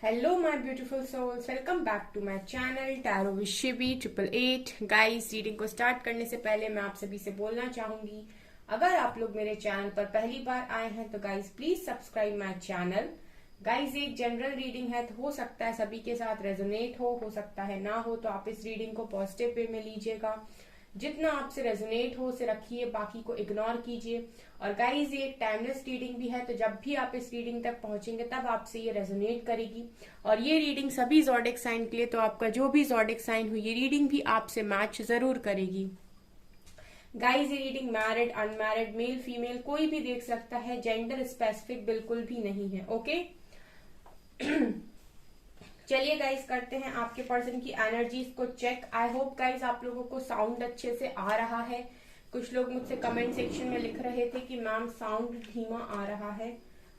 Hello, my beautiful souls. Welcome back to my channel Tarot with Shibi 888. Guys, reading को start करने से पहले मैं आप सभी से बोलना चाहूंगी, अगर आप लोग मेरे चैनल पर पहली बार आए हैं तो guys please subscribe my channel. Guys, एक जनरल रीडिंग है तो हो सकता है सभी के साथ रेजोनेट हो सकता है ना हो, तो आप इस रीडिंग को पॉजिटिव वे में लीजिएगा। जितना आपसे रेजोनेट हो उसे रखिए, बाकी को इग्नोर कीजिए। और गाइज, ये एक टाइमलेस रीडिंग भी है, तो जब भी आप इस रीडिंग तक पहुंचेंगे तब आपसे ये रेजोनेट करेगी। और ये रीडिंग सभी ज़ोडिक साइन के लिए, तो आपका जो भी ज़ोडिक साइन हो ये रीडिंग भी आपसे मैच जरूर करेगी। गाइज, ये reading married unmarried male female कोई भी देख सकता है, जेंडर स्पेसिफिक बिल्कुल भी नहीं है। ओके चलिए गाइस, करते हैं आपके पर्सन की एनर्जीज को चेक। आई होप गाइस आप लोगों को साउंड अच्छे से आ रहा है। कुछ लोग मुझसे कमेंट सेक्शन में लिख रहे थे कि मैम साउंड धीमा आ रहा है।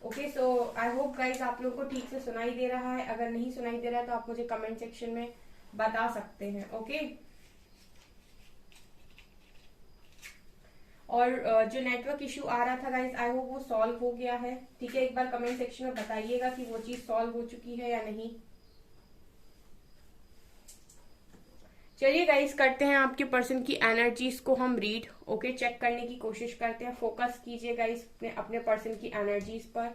Okay, so I hope guys आप लोगों को ठीक से सुनाई दे रहा है। अगर नहीं सुनाई दे रहा है तो आप मुझे कमेंट सेक्शन में बता सकते हैं। ओके और जो नेटवर्क इश्यू आ रहा था गाइस, आई होप वो सॉल्व हो गया है। ठीक है, एक बार कमेंट सेक्शन में बताइएगा कि वो चीज सॉल्व हो चुकी है या नहीं। चलिए गाइस, करते हैं आपके पर्सन की एनर्जीज को हम रीड। ओके, चेक करने की कोशिश करते हैं। फोकस कीजिए गाइस अपने पर्सन की एनर्जीज पर।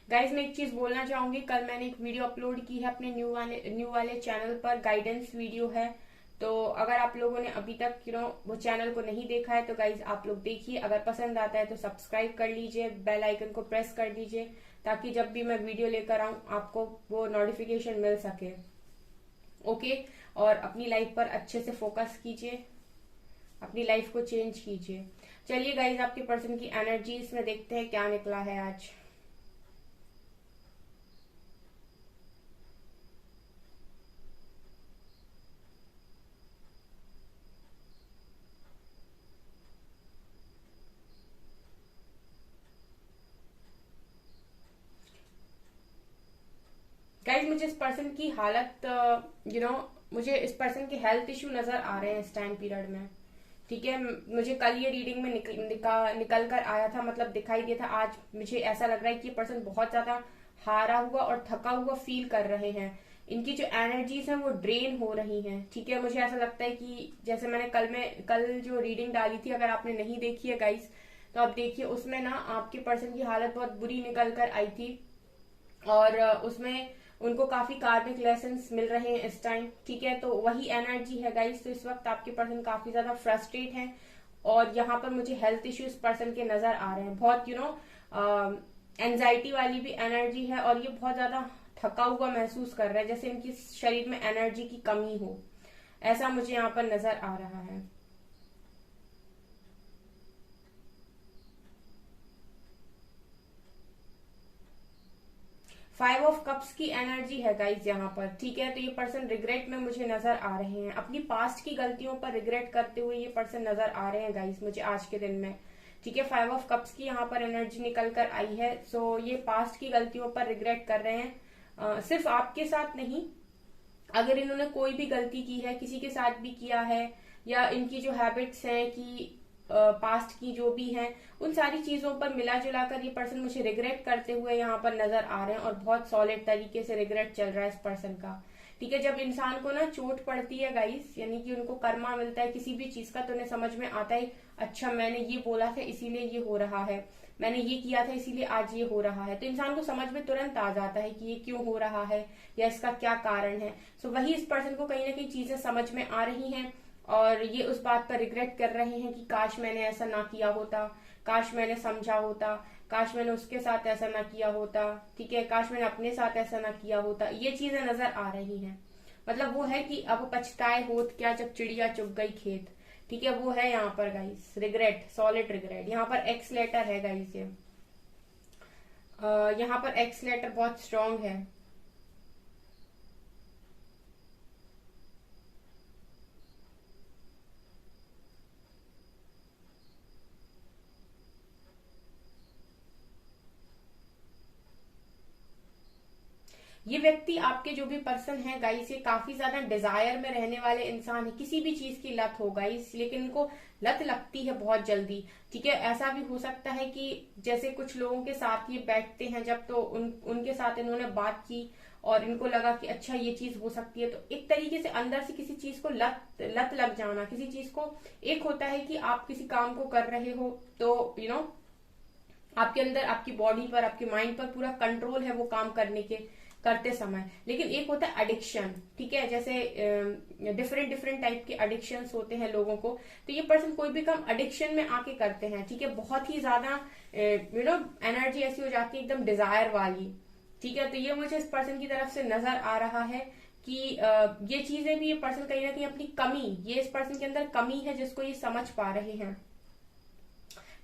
गाइस, मैं एक चीज बोलना चाहूंगी, कल मैंने एक वीडियो अपलोड की है अपने न्यू वाले चैनल पर, गाइडेंस वीडियो है। तो अगर आप लोगों ने अभी तक वो चैनल को नहीं देखा है तो गाइज आप लोग देखिए। अगर पसंद आता है तो सब्सक्राइब कर लीजिए, बेल आइकन को प्रेस कर दीजिए, ताकि जब भी मैं वीडियो लेकर आऊं आपको वो नोटिफिकेशन मिल सके। ओके, और अपनी लाइफ पर अच्छे से फोकस कीजिए, अपनी लाइफ को चेंज कीजिए। चलिए गाइज, आपके पर्सन की एनर्जीज में देखते हैं क्या निकला है आज। गाइज, मुझे इस पर्सन की हालत मुझे इस पर्सन के हेल्थ इश्यू नजर आ रहे हैं इस टाइम पीरियड में। ठीक है, मुझे कल ये रीडिंग में निकल कर आया था, मतलब दिखाई दिया था। आज मुझे ऐसा लग रहा है कि ये पर्सन बहुत ज्यादा हारा हुआ और थका हुआ फील कर रहे हैं। इनकी जो एनर्जीज हैं वो ड्रेन हो रही हैं। ठीक है, मुझे ऐसा लगता है कि जैसे मैंने कल जो रीडिंग डाली थी, अगर आपने नहीं देखी है गाइस तो आप देखिए। उसमें ना आपके पर्सन की हालत बहुत बुरी निकल कर आई थी, और उसमें उनको काफी कार्मिक लेसन्स मिल रहे हैं इस टाइम। ठीक है, तो वही एनर्जी है गाइस। तो इस वक्त आपके पर्सन काफी ज्यादा फ्रस्ट्रेट हैं, और यहाँ पर मुझे हेल्थ इश्यूज पर्सन के नजर आ रहे हैं। बहुत एंजाइटी वाली भी एनर्जी है, और ये बहुत ज्यादा थका हुआ महसूस कर रहे हैं, जैसे इनकी शरीर में एनर्जी की कमी हो, ऐसा मुझे यहाँ पर नजर आ रहा है। 5 ऑफ कप्स की एनर्जी है गाइज यहाँ पर। ठीक है, तो ये पर्सन रिग्रेट में मुझे नजर आ रहे हैं, अपनी पास्ट की गलतियों पर रिग्रेट करते हुए ये पर्सन नजर आ रहे हैं गाइज मुझे आज के दिन में। ठीक है, 5 ऑफ कप्स की यहाँ पर एनर्जी निकल कर आई है। सो ये पास्ट की गलतियों पर रिग्रेट कर रहे हैं। सिर्फ आपके साथ नहीं, अगर इन्होंने कोई भी गलती की है, किसी के साथ भी किया है, या इनकी जो हैबिट्स हैं कि पास्ट की जो भी हैं, उन सारी चीजों पर मिला जुला कर ये पर्सन मुझे रिग्रेट करते हुए यहाँ पर नजर आ रहे हैं, और बहुत सॉलिड तरीके से रिग्रेट चल रहा है इस पर्सन का। ठीक है, जब इंसान को ना चोट पड़ती है गाइस, यानी कि उनको कर्मा मिलता है किसी भी चीज का, तो उन्हें समझ में आता है, अच्छा मैंने ये बोला था इसीलिए ये हो रहा है, मैंने ये किया था इसीलिए आज ये हो रहा है। तो इंसान को समझ में तुरंत आ जाता है कि ये क्यों हो रहा है या इसका क्या कारण है। सो वही इस पर्सन को कहीं ना कहीं चीजें समझ में आ रही हैं, और ये उस बात पर रिग्रेट कर रहे हैं कि काश मैंने ऐसा ना किया होता, काश मैंने समझा होता, काश मैंने उसके साथ ऐसा ना किया होता। ठीक है, काश मैंने अपने साथ ऐसा ना किया होता। ये चीजें नजर आ रही हैं। मतलब वो है कि अब पछताए होत क्या जब चिड़िया चुग गई खेत। ठीक है, वो है यहाँ पर गाइस रिग्रेट, सॉलिड रिग्रेट। यहाँ पर एक्स लेटर है गाइस ये। यहाँ पर एक्स लेटर बहुत स्ट्रांग है। ये व्यक्ति आपके जो भी पर्सन है गाइस, ये काफी ज्यादा डिजायर में रहने वाले इंसान है, किसी भी चीज की लत हो गाइस, लेकिन इनको लत लगती है बहुत जल्दी। ठीक है, ऐसा भी हो सकता है कि जैसे कुछ लोगों के साथ ये बैठते हैं जब, तो उनके साथ इन्होंने बात की और इनको लगा कि अच्छा ये चीज हो सकती है, तो एक तरीके से अंदर से किसी चीज को लत लग जाना, किसी चीज को। एक होता है कि आप किसी काम को कर रहे हो तो आपके अंदर, आपकी बॉडी पर, आपके माइंड पर पूरा कंट्रोल है वो काम करते समय, लेकिन एक होता है एडिक्शन। ठीक है, जैसे डिफरेंट टाइप के एडिक्शंस होते हैं लोगों को, तो ये पर्सन कोई भी काम एडिक्शन में आके करते हैं। ठीक है, बहुत ही ज्यादा एनर्जी ऐसी हो जाती है एकदम डिजायर वाली। ठीक है, तो ये मुझे इस पर्सन की तरफ से नजर आ रहा है कि ये चीजें भी, ये पर्सन कहीं ना कहीं अपनी कमी, ये इस पर्सन के अंदर कमी है जिसको ये समझ पा रहे हैं।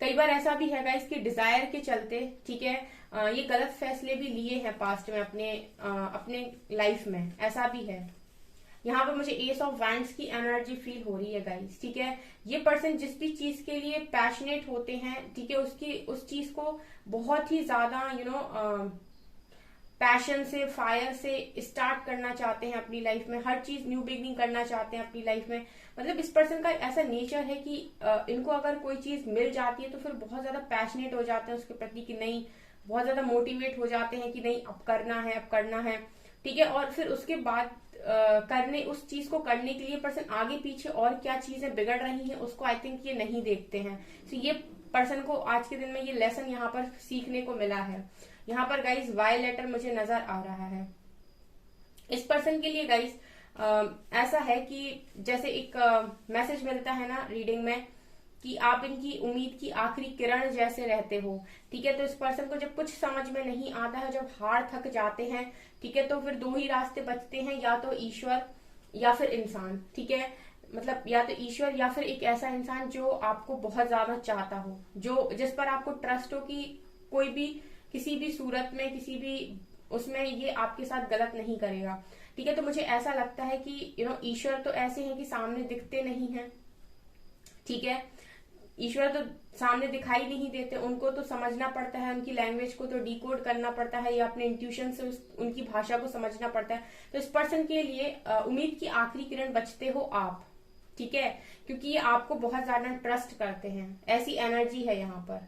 कई बार ऐसा भी है गाइस कि डिजायर के चलते, ठीक है, ये गलत फैसले भी लिए हैं पास्ट में अपने लाइफ में, ऐसा भी है। यहाँ पर मुझे एस ऑफ वैंड्स की एनर्जी फील हो रही है गाइस। ठीक है, ये पर्सन जिस भी चीज के लिए पैशनेट होते हैं, ठीक है, उस चीज को बहुत ही ज्यादा पैशन से, फायर से स्टार्ट करना चाहते हैं अपनी लाइफ में, हर चीज न्यू बिगिनिंग करना चाहते हैं अपनी लाइफ में। मतलब इस पर्सन का ऐसा नेचर है कि इनको अगर कोई चीज मिल जाती है तो फिर बहुत ज्यादा पैशनेट हो जाते हैं उसके प्रति कि नहीं, बहुत ज्यादा मोटिवेट हो जाते हैं कि नहीं अब करना है, अब करना है। ठीक है, और फिर उसके बाद उस चीज को करने के लिए पर्सन आगे पीछे और क्या चीजें बिगड़ रही हैं उसको आई थिंक ये नहीं देखते हैं। तो ये पर्सन को आज के दिन में ये लेसन यहाँ पर सीखने को मिला है। यहाँ पर गाइस वाई लेटर मुझे नजर आ रहा है इस पर्सन के लिए गाइस। ऐसा है कि जैसे एक मैसेज मिलता है ना रीडिंग में कि आप इनकी उम्मीद की आखिरी किरण जैसे रहते हो। ठीक है, तो इस पर्सन को जब कुछ समझ में नहीं आता है, जब हार थक जाते हैं, ठीक है, तो फिर दो ही रास्ते बचते हैं, या तो ईश्वर या फिर इंसान। ठीक है, मतलब या तो ईश्वर या फिर एक ऐसा इंसान जो आपको बहुत ज्यादा चाहता हो, जिस पर आपको ट्रस्ट हो कि कोई भी किसी भी सूरत में, किसी भी उसमें ये आपके साथ गलत नहीं करेगा। ठीक है, तो मुझे ऐसा लगता है कि ईश्वर तो ऐसे हैं कि सामने दिखते नहीं हैं। ठीक है, ईश्वर तो सामने दिखाई नहीं देते, उनको तो समझना पड़ता है, उनकी लैंग्वेज को तो डिकोड करना पड़ता है या अपने इंट्यूशन से उनकी भाषा को समझना पड़ता है। तो इस पर्सन के लिए उम्मीद की आखिरी किरण बचते हो आप। ठीक है, क्योंकि ये आपको बहुत ज्यादा ट्रस्ट करते हैं, ऐसी एनर्जी है यहाँ पर।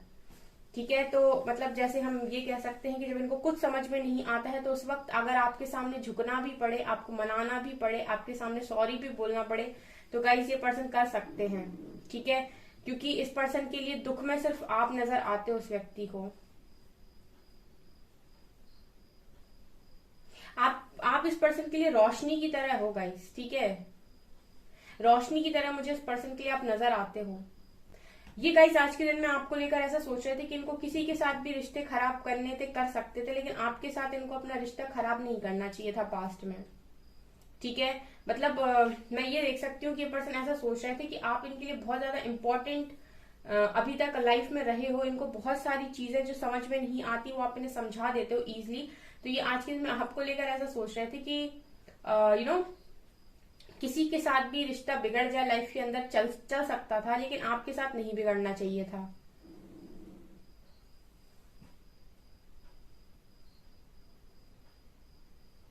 ठीक है, तो मतलब जैसे हम ये कह सकते हैं कि जब इनको कुछ समझ में नहीं आता है तो उस वक्त अगर आपके सामने झुकना भी पड़े, आपको मनाना भी पड़े, आपके सामने सॉरी भी बोलना पड़े, तो गाइस ये पर्सन कर सकते हैं। ठीक है, क्योंकि इस पर्सन के लिए दुख में सिर्फ आप नजर आते हो उस व्यक्ति को। आप इस पर्सन के लिए रोशनी की तरह हो गाइस। ठीक है, रोशनी की तरह मुझे इस पर्सन के लिए आप नजर आते हो। ये गाइस आज के दिन में आपको लेकर ऐसा सोच रहे थे कि इनको किसी के साथ भी रिश्ते खराब करने थे, कर सकते थे, लेकिन आपके साथ इनको अपना रिश्ता खराब नहीं करना चाहिए था पास्ट में। ठीक है, मतलब मैं ये देख सकती हूँ कि ये पर्सन ऐसा सोच रहे थे कि आप इनके लिए बहुत ज्यादा इंपॉर्टेंट अभी तक लाइफ में रहे हो, इनको बहुत सारी चीजें जो समझ में नहीं आती वो आप इन्हें समझा देते हो इजिली। तो ये आज के दिन में आपको लेकर ऐसा सोच रहे थे कि किसी के साथ भी रिश्ता बिगड़ जाए लाइफ के अंदर, चल सकता था, लेकिन आपके साथ नहीं बिगड़ना चाहिए था।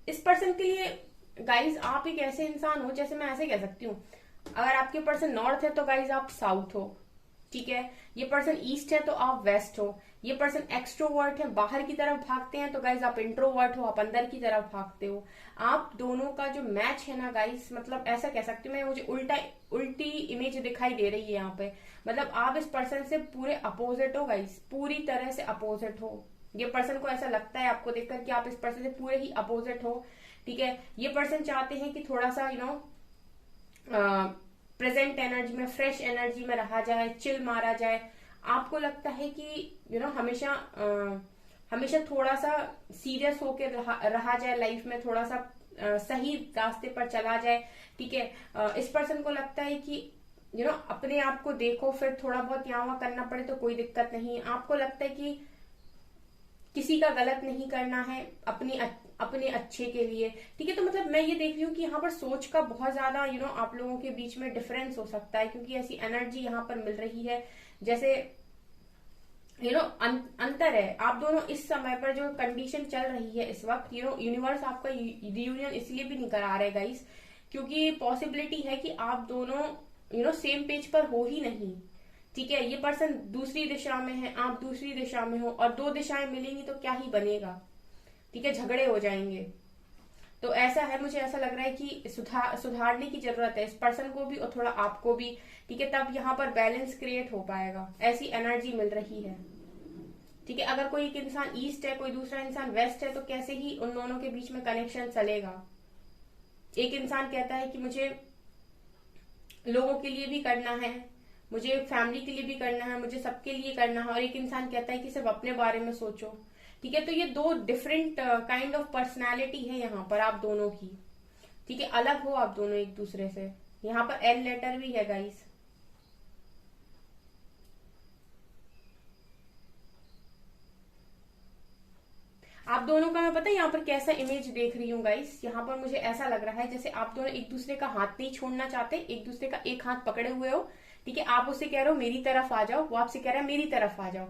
इस पर्सन के लिए गाइज आप एक ऐसे इंसान हो, जैसे मैं ऐसे कह सकती हूँ, अगर आपके पर्सन नॉर्थ है तो गाइज आप साउथ हो। ठीक है, ये पर्सन ईस्ट है तो आप वेस्ट हो। ये पर्सन एक्सट्रोवर्ट है, बाहर की तरफ भागते हैं, तो गाइज आप इंट्रोवर्ट हो, आप अंदर की तरफ भागते हो। आप दोनों का जो मैच है ना गाइज, मतलब ऐसा कह सकती हूँ मैं, मुझे उल्टी इमेज दिखाई दे रही है यहाँ पे। मतलब आप इस पर्सन से पूरे अपोजिट हो गाइज, पूरी तरह से अपोजिट हो। ये पर्सन को ऐसा लगता है आपको देखकर कि आप इस पर्सन से पूरे ही अपोजिट हो। ठीक है, ये पर्सन चाहते हैं कि थोड़ा सा प्रेजेंट एनर्जी में, फ्रेश एनर्जी में रहा जाए, चिल मारा जाए। आपको लगता है कि हमेशा थोड़ा सा सीरियस होकर रहा जाए लाइफ में, थोड़ा सा सही रास्ते पर चला जाए। ठीक है, इस पर्सन को लगता है कि अपने आप को देखो, फिर थोड़ा बहुत यहाँ वहां करना पड़े तो कोई दिक्कत नहीं। आपको लगता है कि किसी का गलत नहीं करना है, अपने अच्छे के लिए। ठीक है, तो मतलब मैं ये देख रही हूँ कि यहाँ पर सोच का बहुत ज्यादा आप लोगों के बीच में डिफरेंस हो सकता है, क्योंकि ऐसी एनर्जी यहाँ पर मिल रही है जैसे अंतर है। आप दोनों इस समय पर जो कंडीशन चल रही है इस वक्त, यूनिवर्स आपका रियूनियन इसलिए भी नहीं करा रहे गाइस, क्योंकि पॉसिबिलिटी है कि आप दोनों सेम पेज पर हो ही नहीं। ठीक है, ये पर्सन दूसरी दिशा में है, आप दूसरी दिशा में हो, और दो दिशाएं मिलेंगी तो क्या ही बनेगा। ठीक है, झगड़े हो जाएंगे। तो ऐसा है, मुझे ऐसा लग रहा है कि सुधारने की जरूरत है इस पर्सन को भी और थोड़ा आपको भी। ठीक है, तब यहाँ पर बैलेंस क्रिएट हो पाएगा, ऐसी एनर्जी मिल रही है। ठीक है, अगर कोई एक इंसान ईस्ट है, कोई दूसरा इंसान वेस्ट है, तो कैसे ही उन दोनों के बीच में कनेक्शन चलेगा। एक इंसान कहता है कि मुझे लोगों के लिए भी करना है, मुझे फैमिली के लिए भी करना है, मुझे सबके लिए करना है, और एक इंसान कहता है कि सिर्फ अपने बारे में सोचो। ठीक है, तो ये दो डिफरेंट काइंड ऑफ पर्सनालिटी है यहाँ पर आप दोनों की। ठीक है, अलग हो आप दोनों एक दूसरे से। यहाँ पर एल लेटर भी है गाइस। आप दोनों का मैं पता है यहाँ पर कैसा इमेज देख रही हूँ गाइस। यहाँ पर मुझे ऐसा लग रहा है जैसे आप दोनों एक दूसरे का हाथ नहीं छोड़ना चाहते, एक दूसरे का एक हाथ पकड़े हुए हो। ठीक है, आप उससे कह रहे हो मेरी तरफ आ जाओ, वो आपसे कह रहा है मेरी तरफ आ जाओ।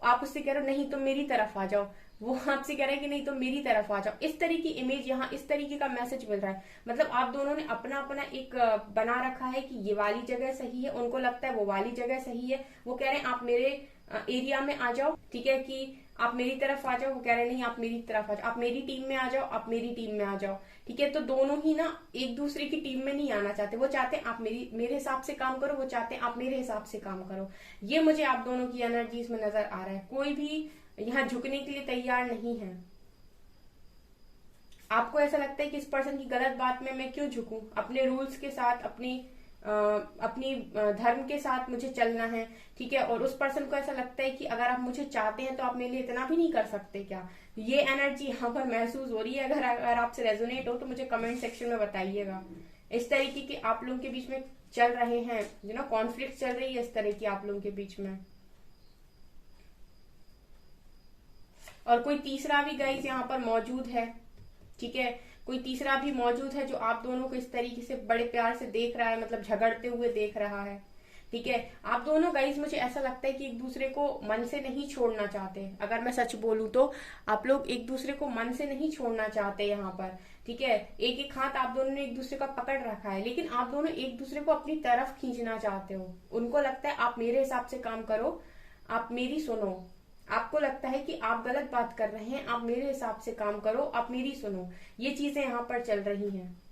आप उससे कह रहे हो नहीं तुम मेरी तरफ आ जाओ, वो आपसे कह रहा है कि नहीं तुम मेरी तरफ आ जाओ। इस तरीके की इमेज यहाँ, इस तरीके का मैसेज मिल रहा है। मतलब आप दोनों ने अपना अपना एक बना रखा है कि ये वाली जगह सही है, उनको लगता है वो वाली जगह सही है। वो कह रहे हैं आप मेरे एरिया में आ जाओ। ठीक है, कि आप मेरी तरफ आ जाओ, वो कह रहे नहीं आप मेरी तरफ आ जाओ, आप मेरी टीम में आ जाओ, आप मेरी टीम में आ जाओ। ठीक है, तो दोनों ही ना एक दूसरे की टीम में नहीं आना चाहते। वो चाहते हैं आप मेरे हिसाब से काम करो, वो चाहते हैं आप मेरे हिसाब से काम करो। ये मुझे आप दोनों की एनर्जीज में नजर आ रहा है। कोई भी यहाँ झुकने के लिए तैयार नहीं है। आपको ऐसा लगता है कि इस पर्सन की गलत बात में मैं क्यों झुकूं, अपने रूल्स के साथ, अपनी धर्म के साथ मुझे चलना है। ठीक है, और उस पर्सन को ऐसा लगता है कि अगर आप मुझे चाहते हैं तो आप मेरे लिए इतना भी नहीं कर सकते क्या। ये एनर्जी यहाँ पर महसूस हो रही है। अगर आपसे रेजोनेट हो तो मुझे कमेंट सेक्शन में बताइएगा। इस तरीके के आप लोगों के बीच में चल रहे हैं, कॉन्फ्लिक्ट चल रही है इस तरह की आप लोगों के बीच में। और कोई तीसरा भी गाइस यहाँ पर मौजूद है। ठीक है, कोई तीसरा भी मौजूद है जो आप दोनों को इस तरीके से बड़े प्यार से देख रहा है, मतलब झगड़ते हुए देख रहा है। ठीक है, आप दोनों गाइस मुझे ऐसा लगता है कि एक दूसरे को मन से नहीं छोड़ना चाहते। अगर मैं सच बोलूं तो आप लोग एक दूसरे को मन से नहीं छोड़ना चाहते यहाँ पर। ठीक है, एक एक हाथ आप दोनों ने एक दूसरे का पकड़ रखा है, लेकिन आप दोनों एक दूसरे को अपनी तरफ खींचना चाहते हो। उनको लगता है आप मेरे हिसाब से काम करो, आप मेरी सुनो। आपको लगता है कि आप गलत बात कर रहे हैं, आप मेरे हिसाब से काम करो, आप मेरी सुनो। ये चीजें यहाँ पर चल रही हैं।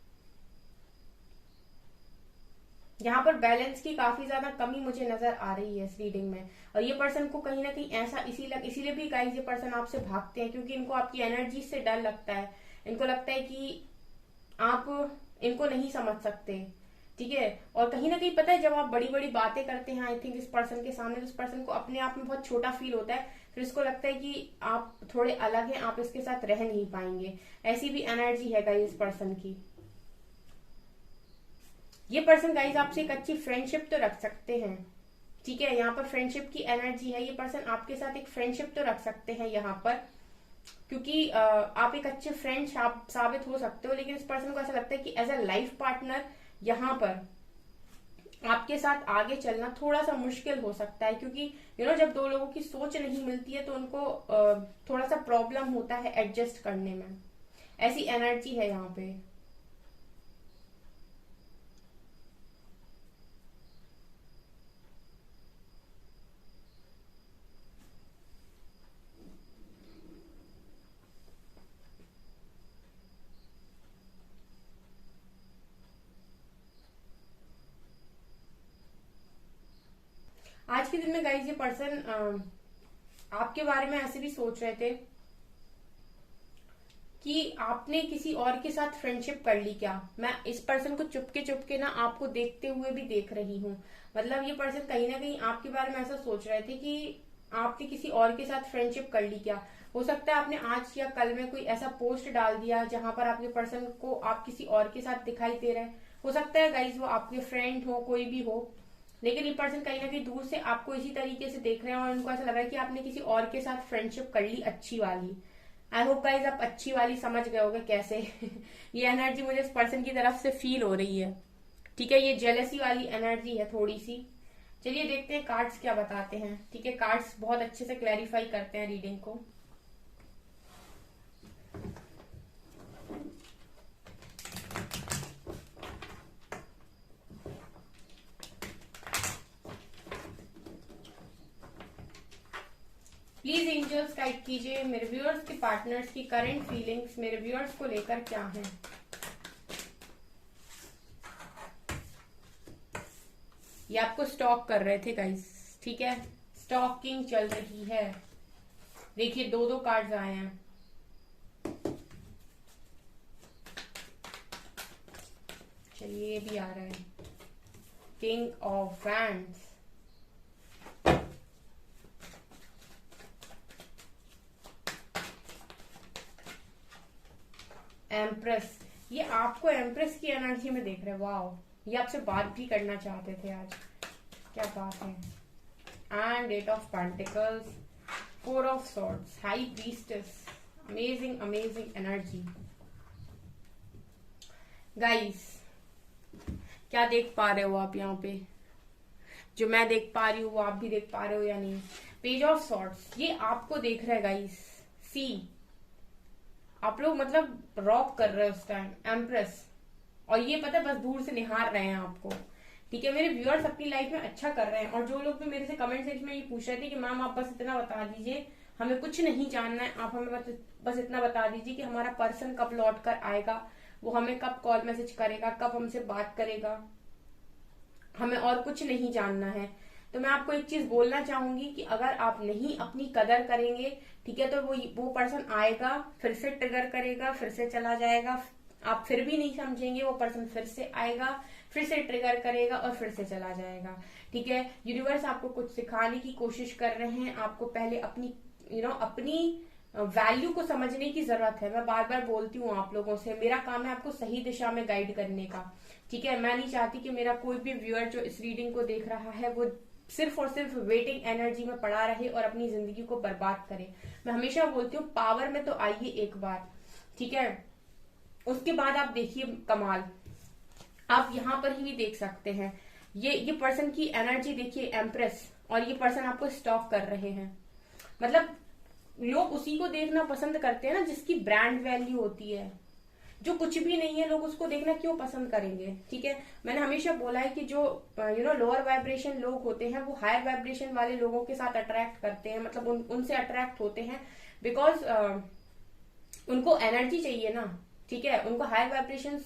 यहाँ पर बैलेंस की काफी ज्यादा कमी मुझे नजर आ रही है इस रीडिंग में। और ये पर्सन को कहीं ना कहीं ऐसा इसीलिए भी गाइस ये पर्सन आपसे भागते हैं, क्योंकि इनको आपकी एनर्जी से डर लगता है। इनको लगता है कि आप इनको नहीं समझ सकते। ठीक है, और कहीं ना कहीं पता है जब आप बड़ी बड़ी बातें करते हैं आई थिंक इस पर्सन के सामने, तो इस पर्सन को अपने आप में बहुत छोटा फील होता है। फिर इसको लगता है कि आप थोड़े अलग हैं, आप इसके साथ रह नहीं पाएंगे। ऐसी भी एनर्जी है गाइस इस पर्सन की। ये पर्सन गाइस आपसे एक अच्छी फ्रेंडशिप तो रख सकते हैं। ठीक है, यहाँ पर फ्रेंडशिप की एनर्जी है। ये पर्सन आपके साथ एक फ्रेंडशिप तो रख सकते हैं यहाँ पर, क्योंकि आप एक अच्छे फ्रेंड साबित हो सकते हो। लेकिन इस पर्सन को ऐसा लगता है कि एज अ लाइफ पार्टनर यहाँ पर आपके साथ आगे चलना थोड़ा सा मुश्किल हो सकता है, क्योंकि जब दो लोगों की सोच नहीं मिलती है तो उनको थोड़ा सा प्रॉब्लम होता है एडजस्ट करने में। ऐसी एनर्जी है यहाँ पे। आज के दिन में गाइस ये पर्सन आपके बारे में ऐसे भी सोच रहे थे कि आपने किसी और के साथ फ्रेंडशिप कर ली क्या। मैं इस पर्सन को चुपके चुपके ना आपको देखते हुए भी देख रही हूँ। मतलब ये पर्सन कहीं ना कहीं आपके बारे में ऐसा सोच रहे थे कि आपने किसी और के साथ फ्रेंडशिप कर ली क्या। हो सकता है आपने आज या कल में कोई ऐसा पोस्ट डाल दिया जहां पर आपके पर्सन को आप किसी और के साथ दिखाई दे रहे हैं। हो सकता है गाइज वो आपके फ्रेंड हो, कोई भी हो, लेकिन ये पर्सन कहीं ना कहीं दूर से आपको इसी तरीके से देख रहे हैं और उनको ऐसा लग रहा है कि आपने किसी और के साथ फ्रेंडशिप कर ली, अच्छी वाली। आई होप गाइज आप अच्छी वाली समझ गए होगे कैसे। ये एनर्जी मुझे इस पर्सन की तरफ से फील हो रही है। ठीक है, ये जेलसी वाली एनर्जी है थोड़ी सी। चलिए देखते हैं कार्ड्स क्या बताते हैं। ठीक है, कार्ड्स बहुत अच्छे से क्लैरिफाई करते हैं रीडिंग को। प्लीज एंजल्स गाइड कीजिए मेरे व्यूअर्स के पार्टनर्स की करंट फीलिंग्स मेरे व्यूअर्स को लेकर क्या है। ये आपको स्टॉक कर रहे थे गाइस, ठीक है, स्टॉकिंग चल रही है। देखिए 2-2 कार्ड्स आए हैं। चलिए ये भी आ रहा है, किंग ऑफ वैंड्स, एम्प्रेस। ये आपको एम्प्रेस की एनर्जी में देख रहे हैं। वाओ, ये आपसे बात भी करना चाहते थे आज, क्या बात है। And 8 of pentacles, 4 of swords, high priestess, amazing amazing energy. Guys क्या देख पा रहे हो आप यहाँ पे? जो मैं देख पा रही हूँ वो आप भी देख पा रहे हो या नहीं? पेज ऑफ सॉर्ड्स, ये आपको देख रहा है गाइस। सी, आप लोग मतलब रॉक कर रहे हो उस टाइम। एम्प्रेस, और ये पता है बस दूर से निहार रहे हैं आपको। ठीक है, मेरे व्यूअर्स अपनी लाइफ में अच्छा कर रहे हैं। और जो लोग भी मेरे से कमेंट सेक्शन में ये पूछ रहे थे कि मैम आप बस इतना बता दीजिए, हमें कुछ नहीं जानना है, आप हमें बस इतना बता दीजिए कि हमारा पर्सन कब लौट कर आएगा, वो हमें कब कॉल मैसेज करेगा, कब हमसे बात करेगा, हमें और कुछ नहीं जानना है। तो मैं आपको एक चीज बोलना चाहूंगी कि अगर आप नहीं अपनी कदर करेंगे, ठीक है, तो वो पर्सन आएगा, फिर से ट्रिगर करेगा, फिर से चला जाएगा, आप फिर भी नहीं समझेंगे, वो पर्सन फिर से आएगा, फिर से ट्रिगर करेगा और फिर से चला जाएगा। ठीक है, यूनिवर्स आपको कुछ सिखाने की कोशिश कर रहे हैं। आपको पहले अपनी अपनी वैल्यू को समझने की जरूरत है। मैं बार बार बोलती हूँ आप लोगों से, मेरा काम है आपको सही दिशा में गाइड करने का। ठीक है, मैं नहीं चाहती कि मेरा कोई भी व्यूअर जो इस रीडिंग को देख रहा है वो सिर्फ और सिर्फ वेटिंग एनर्जी में पड़ा रहे और अपनी जिंदगी को बर्बाद करे। मैं हमेशा बोलती हूँ पावर में तो आइए एक बार, ठीक है, उसके बाद आप देखिए कमाल। आप यहाँ पर ही देख सकते हैं, ये पर्सन की एनर्जी देखिए, एम्प्रेस, और ये पर्सन आपको स्टॉक कर रहे हैं। मतलब लोग उसी को देखना पसंद करते हैं ना जिसकी ब्रांड वैल्यू होती है। जो कुछ भी नहीं है लोग उसको देखना क्यों पसंद करेंगे? ठीक है, मैंने हमेशा बोला है कि जो लोअर वाइब्रेशन लोग होते हैं वो हायर वाइब्रेशन वाले लोगों के साथ अट्रैक्ट करते हैं, मतलब उनसे अट्रैक्ट होते हैं, बिकॉज उनको एनर्जी चाहिए ना। ठीक है, उनको हायर वाइब्रेशन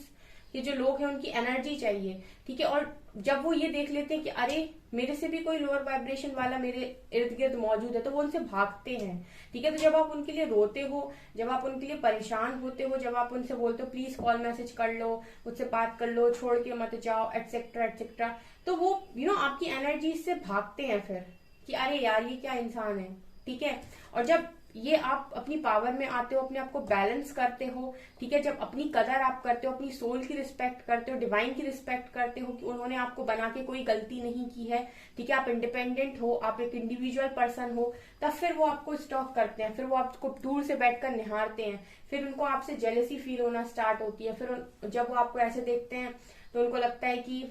के जो लोग हैं उनकी एनर्जी चाहिए। ठीक है, और जब वो ये देख लेते हैं कि अरे मेरे से भी कोई लोअर वाइब्रेशन वाला मेरे इर्द गिर्द मौजूद है, तो वो उनसे भागते हैं। ठीक है, तो जब आप उनके लिए रोते हो, जब आप उनके लिए परेशान होते हो, जब आप उनसे बोलते हो प्लीज कॉल मैसेज कर लो, मुझसे बात कर लो, छोड़ के मत जाओ, एटसेट्रा एटसेट्रा, तो वो आपकी एनर्जी से भागते हैं फिर कि अरे यार ये क्या इंसान है। ठीक है, और जब ये आप अपनी पावर में आते हो, अपने आप को बैलेंस करते हो, ठीक है, जब अपनी कदर आप करते हो, अपनी सोल की रिस्पेक्ट करते हो, डिवाइन की रिस्पेक्ट करते हो कि उन्होंने आपको बना के कोई गलती नहीं की है, ठीक है, आप इंडिपेंडेंट हो, आप एक इंडिविजुअल पर्सन हो, तब फिर वो आपको स्टॉक करते हैं, फिर वो आपको दूर से बैठकर निहारते हैं, फिर उनको आपसे जेलसी फील होना स्टार्ट होती है। फिर जब वो आपको ऐसे देखते हैं तो उनको लगता है कि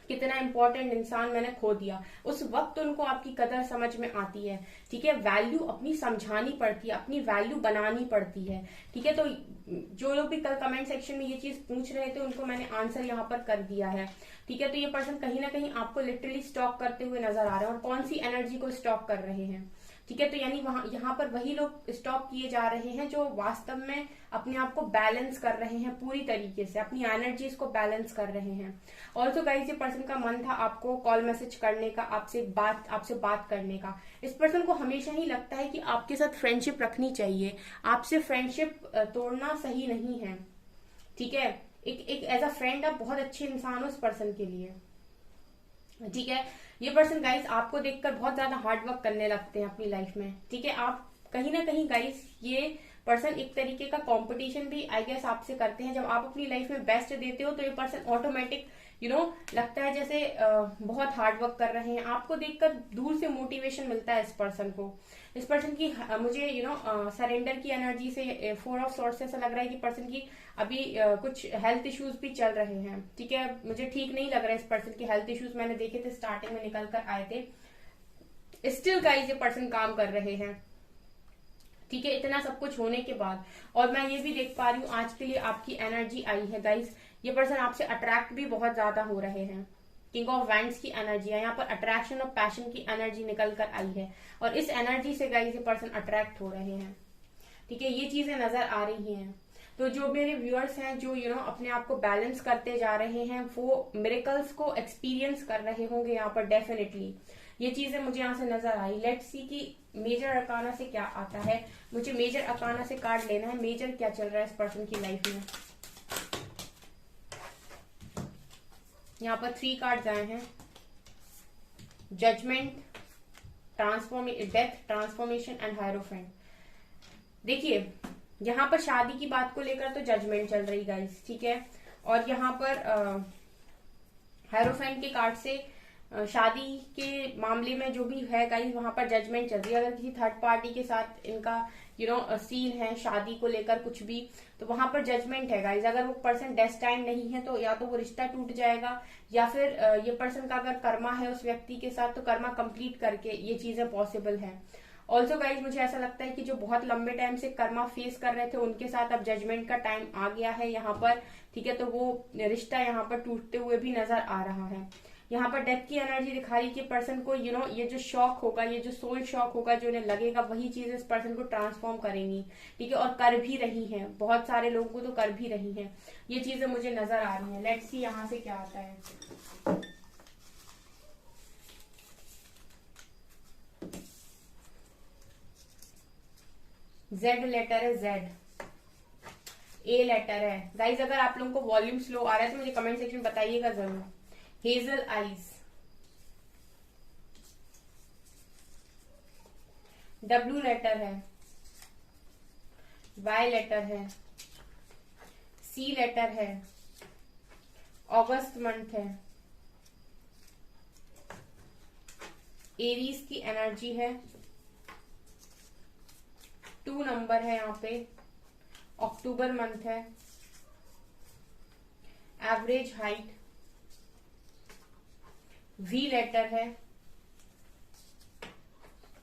कितना इंपॉर्टेंट इंसान मैंने खो दिया। उस वक्त उनको आपकी कदर समझ में आती है। ठीक है, वैल्यू अपनी समझानी पड़ती है, अपनी वैल्यू बनानी पड़ती है। ठीक है, तो जो लोग भी कल कमेंट सेक्शन में ये चीज पूछ रहे थे उनको मैंने आंसर यहाँ पर कर दिया है। ठीक है, तो ये पर्सन कहीं ना कहीं आपको लिटरली स्टॉक करते हुए नजर आ रहे हैं, और कौन सी एनर्जी को स्टॉक कर रहे हैं। ठीक है, तो यानी यहाँ पर वही लोग स्टॉक किए जा रहे हैं जो वास्तव में अपने आप को बैलेंस कर रहे हैं, पूरी तरीके से अपनी एनर्जीज को बैलेंस कर रहे हैं। और तो गाइस ये पर्सन का मन था आपको कॉल मैसेज करने का, आपसे बात करने का। इस पर्सन को हमेशा ही लगता है कि आपके साथ फ्रेंडशिप रखनी चाहिए, आपसे फ्रेंडशिप तोड़ना सही नहीं है। ठीक है, एक एज अ फ्रेंड आप बहुत अच्छे इंसान हो उस पर्सन के लिए। ठीक है, ये पर्सन गाइस आपको देखकर बहुत ज्यादा हार्ड वर्क करने लगते हैं अपनी लाइफ में। ठीक है, आप कहीं ना कहीं गाइस ये पर्सन एक तरीके का कंपटीशन भी आई गेस आपसे करते हैं। जब आप अपनी लाइफ में बेस्ट देते हो तो ये पर्सन ऑटोमेटिक लगता है जैसे बहुत हार्ड वर्क कर रहे हैं। आपको देखकर दूर से मोटिवेशन मिलता है इस पर्सन को। इस पर्सन की मुझे सरेंडर की एनर्जी से 4 ऑफ सॉर्ड्स से ऐसा लग रहा है कि पर्सन की अभी कुछ हेल्थ इश्यूज भी चल रहे हैं। ठीक है, मुझे ठीक नहीं लग रहा है इस पर्सन की हेल्थ इश्यूज, मैंने देखे थे स्टार्टिंग में निकल कर आए थे। स्टिल गाइस ये पर्सन काम कर रहे हैं। ठीक है, इतना सब कुछ होने के बाद, और मैं ये भी देख पा रही हूँ आज के लिए आपकी एनर्जी आई है गाइस, ये पर्सन आपसे अट्रैक्ट भी बहुत ज्यादा हो रहे हैं। किंग ऑफ वैंड्स की एनर्जी है यहाँ पर, अट्रैक्शन और पैशन की एनर्जी निकल कर आई है, और इस एनर्जी से गाइस ये पर्सन अट्रैक्ट हो रहे हैं। ठीक है, ये चीजें नजर आ रही हैं। तो जो मेरे व्यूअर्स हैं जो अपने आप को बैलेंस करते जा रहे हैं, वो मिरेकल्स को एक्सपीरियंस कर रहे होंगे यहाँ पर डेफिनेटली। ये चीजें मुझे यहाँ से नजर आई। लेट्स सी कि मेजर अकाना से क्या आता है। मुझे मेजर अकाना से कार्ड लेना है, मेजर क्या चल रहा है इस पर्सन की लाइफ में। यहाँ पर 3 कार्ड्स आए हैं, judgement, death, transformation and hierophant. देखिए यहाँ पर शादी की बात को लेकर तो जजमेंट चल रही गाइस, ठीक है, और यहाँ पर हायरोफेंट के कार्ड से शादी के मामले में जो भी है गाइस वहां पर जजमेंट चल रही है। अगर किसी थर्ड पार्टी के साथ इनका सीन है शादी को लेकर कुछ भी, तो वहां पर जजमेंट है गाइस। अगर वो पर्सन डेस्टाइन नहीं है तो या तो वो रिश्ता टूट जाएगा, या फिर ये पर्सन का अगर कर्मा है उस व्यक्ति के साथ तो कर्मा कंप्लीट करके ये चीजें पॉसिबल है। ऑल्सो गाइज मुझे ऐसा लगता है कि जो बहुत लंबे टाइम से कर्मा फेस कर रहे थे उनके साथ अब जजमेंट का टाइम आ गया है यहाँ पर। ठीक है, तो वो रिश्ता यहाँ पर टूटते हुए भी नजर आ रहा है। यहाँ पर डेथ की एनर्जी दिखा रही कि पर्सन को ये जो शॉक होगा, ये जो सोल शॉक होगा जो उन्हें लगेगा, वही चीज इस पर्सन को ट्रांसफॉर्म करेंगी। ठीक है, और कर भी रही हैं, बहुत सारे लोगों को तो कर भी रही हैं। ये चीजें मुझे नजर आ रही हैं। लेट्स सी यहाँ से क्या आता है। जेड लेटर है, जेड। ए लेटर है गाइज। अगर आप लोगों को वॉल्यूम स्लो आ रहा है तो मुझे कमेंट सेक्शन में बताइएगा जरूर। हेजल आइज, डब्ल्यू लेटर है, वाई लेटर है, सी लेटर है, अगस्त मंथ है, एरीज की एनर्जी है, 2 नंबर है यहाँ पे, अक्टूबर मंथ है, एवरेज हाइट, वी लेटर है,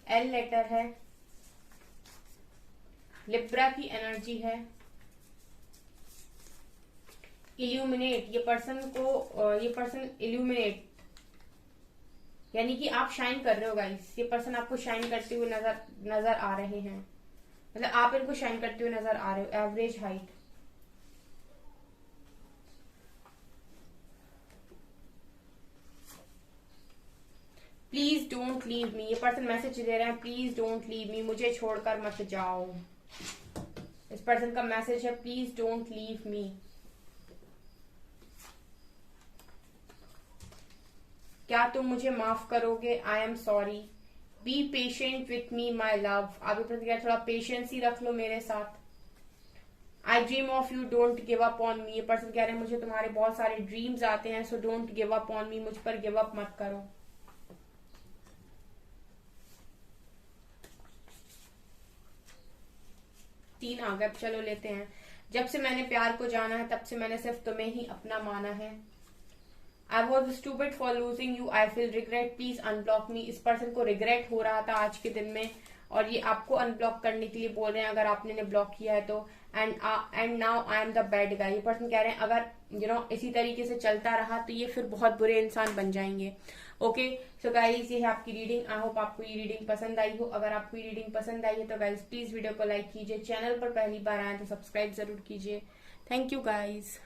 एल लेटर है, लिब्रा की एनर्जी है, इल्यूमिनेट। ये पर्सन इल्यूमिनेट यानी कि आप शाइन कर रहे हो गाइस। ये पर्सन आपको शाइन करते हुए नजर आ रहे हैं, मतलब आप इनको शाइन करते हुए नजर आ रहे हो। Average height, please don't leave me. ये पर्सन मैसेज दे रहे हैं, प्लीज डोंट लीव मी, मुझे छोड़कर मत जाओ। इस पर्सन का मैसेज है, प्लीज डोंट लीव मी। क्या तुम मुझे माफ करोगे? I am sorry, be patient with me my love. आप थोड़ा पेशेंस ही रख लो मेरे साथ। आई dream of you, don't give up on me. ये पर्सन कह रहे हैं मुझे तुम्हारे बहुत सारे ड्रीम्स आते हैं, so don't give up on me, मुझ पर गिव अप मत करो। तीन आ गए, चलो लेते हैं। जब से मैंने प्यार को जाना है तब से मैंने सिर्फ तुम्हें ही अपना माना है। I was stupid for losing you, I feel regret, please unblock me। इस पर्सन को रिग्रेट हो रहा था आज के दिन में, और ये आपको अनब्लॉक करने के लिए बोल रहे हैं अगर आपने इन्हें ब्लॉक किया है तो। And now I am the bad guy. ये पर्सन कह रहे हैं अगर इसी तरीके से चलता रहा तो ये फिर बहुत बुरे इंसान बन जाएंगे। ओके, सो गाइज ये है आपकी रीडिंग। आई होप आपको ये रीडिंग पसंद आई हो। अगर आपको ये रीडिंग पसंद आई है तो गाइज प्लीज वीडियो को लाइक कीजिए, चैनल पर पहली बार आए तो सब्सक्राइब जरूर कीजिए। Thank you guys.